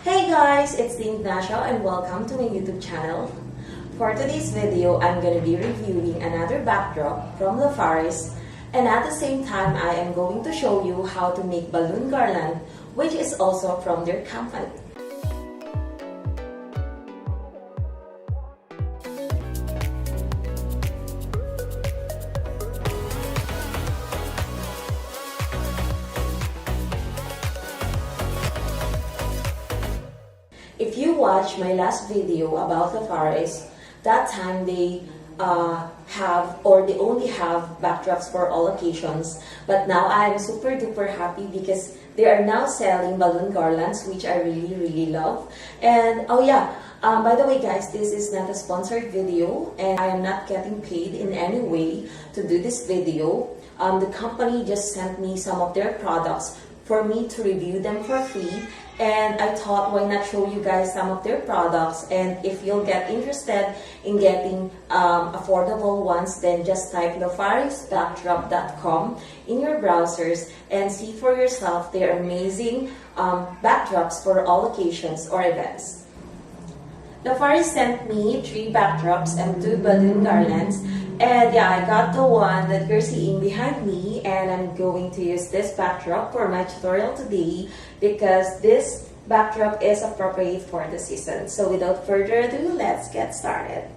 Hey guys, it's the Ignacio and welcome to my YouTube channel. For today's video, I'm going to be reviewing another backdrop from Lofaris, and at the same time, I am going to show you how to make balloon garland, which is also from their company. If you watch my last video about Lofaris, that time they they only have backdrops for all occasions. But now I'm super duper happy because they are now selling balloon garlands, which I really love. And oh yeah, by the way guys, this is not a sponsored video and I am not getting paid in any way to do this video. The company just sent me some of their products for me to review them for free, and I thought why not show you guys some of their products, and if you'll get interested in getting affordable ones, then just type lofarisbackdrop.com in your browsers and see for yourself their amazing backdrops for all occasions or events. Lofaris sent me 3 backdrops and 2 balloon garlands. And yeah, I got the one that you're seeing behind me, and I'm going to use this backdrop for my tutorial today because this backdrop is appropriate for the season. So without further ado, let's get started.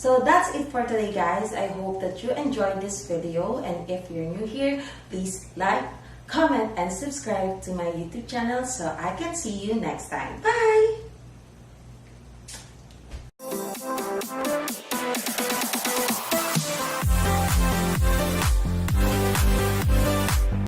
So that's it for today, guys. I hope that you enjoyed this video, and if you're new here, please like, comment, and subscribe to my YouTube channel so I can see you next time. Bye!